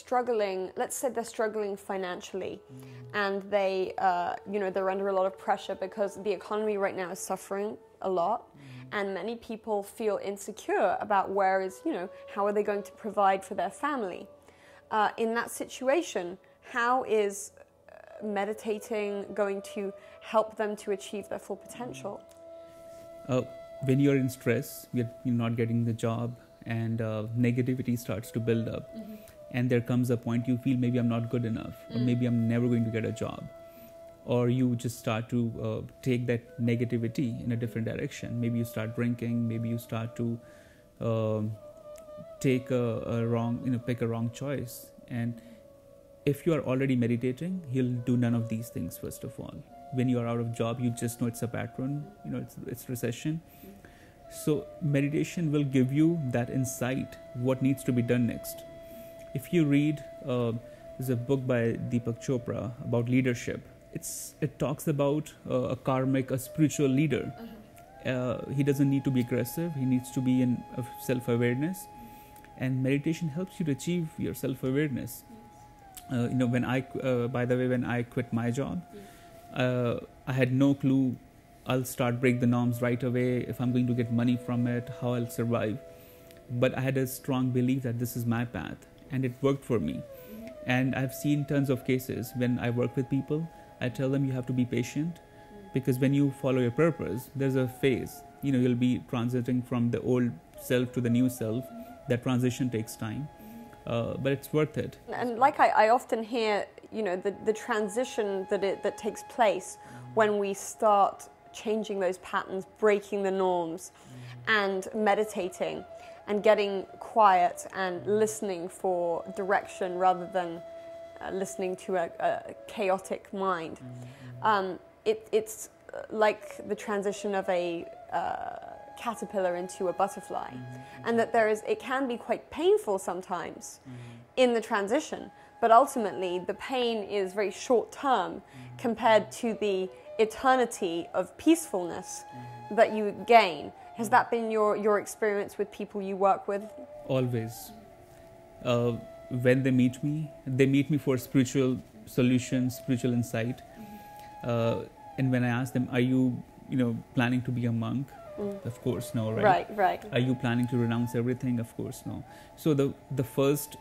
struggling, let's say they're struggling financially, and they, they're under a lot of pressure because the economy right now is suffering a lot, and many people feel insecure about how are they going to provide for their family. In that situation, how is meditating going to help them to achieve their full potential? When you're in stress, you're not getting the job, and negativity starts to build up, and there comes a point you feel maybe I'm not good enough, or maybe I'm never going to get a job, or you just start to take that negativity in a different direction. Maybe you start drinking, maybe you start to take pick a wrong choice. And if you are already meditating, you'll do none of these things. First of all, when you are out of job, you just know it's a pattern, it's recession. So meditation will give you that insight, what needs to be done next. If you read, there's a book by Deepak Chopra about leadership. It talks about a spiritual leader. He doesn't need to be aggressive. He needs to be in self-awareness. And meditation helps you to achieve your self-awareness. When I quit my job, I had no clue I'll start break the norms right away, if I'm going to get money from it, how I'll survive. But I had a strong belief that this is my path, and it worked for me. And I've seen tons of cases when I work with people, I tell them you have to be patient, because when you follow your purpose, there's a phase. You'll be transiting from the old self to the new self. That transition takes time, but it's worth it. And like I often hear, the transition that takes place when we start changing those patterns, breaking the norms, and meditating, and getting quiet and listening for direction rather than listening to a chaotic mind. It's like the transition of a caterpillar into a butterfly, and that it can be quite painful sometimes in the transition, but ultimately the pain is very short term compared to the eternity of peacefulness that you gain. Has that been your experience with people you work with? Always. When they meet me for spiritual solutions, spiritual insight. And when I ask them, are you planning to be a monk? Of course no, right? Right. Are you planning to renounce everything? Of course no. So the first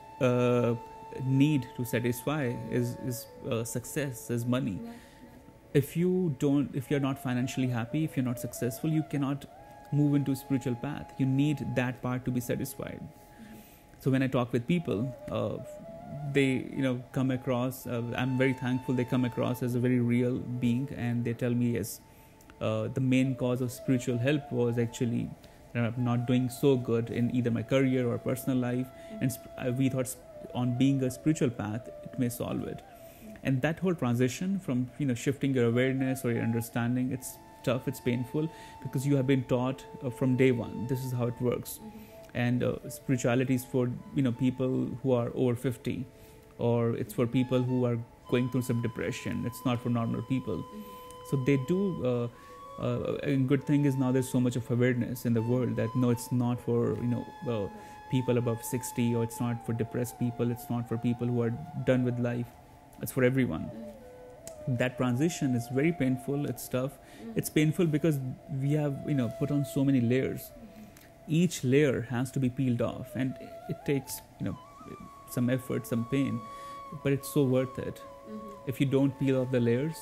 need to satisfy is success, is money. If you're not financially happy, if you're not successful, you cannot move into a spiritual path. You need that part to be satisfied. So when I talk with people, they come across, I'm very thankful, they come across as a very real being, and they tell me, yes, the main cause of spiritual help was actually not doing so good in either my career or personal life, and we thought on being a spiritual path it may solve it. And that whole transition from shifting your awareness or your understanding, it's tough, it's painful, because you have been taught from day one this is how it works. And spirituality is for people who are over 50, or it's for people who are going through some depression. It's not for normal people. So they do. A good thing is now there's so much of awareness in the world that no, it's not for people above 60, or it's not for depressed people. It's not for people who are done with life. It's for everyone. That transition is very painful. It's tough. It's painful because we have put on so many layers. Each layer has to be peeled off, and it takes some effort, some pain, but it's so worth it. If you don't peel off the layers,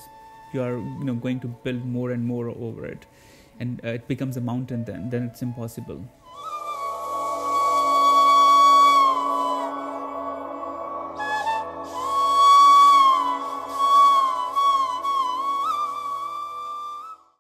you are going to build more and more over it, and it becomes a mountain. Then it's impossible.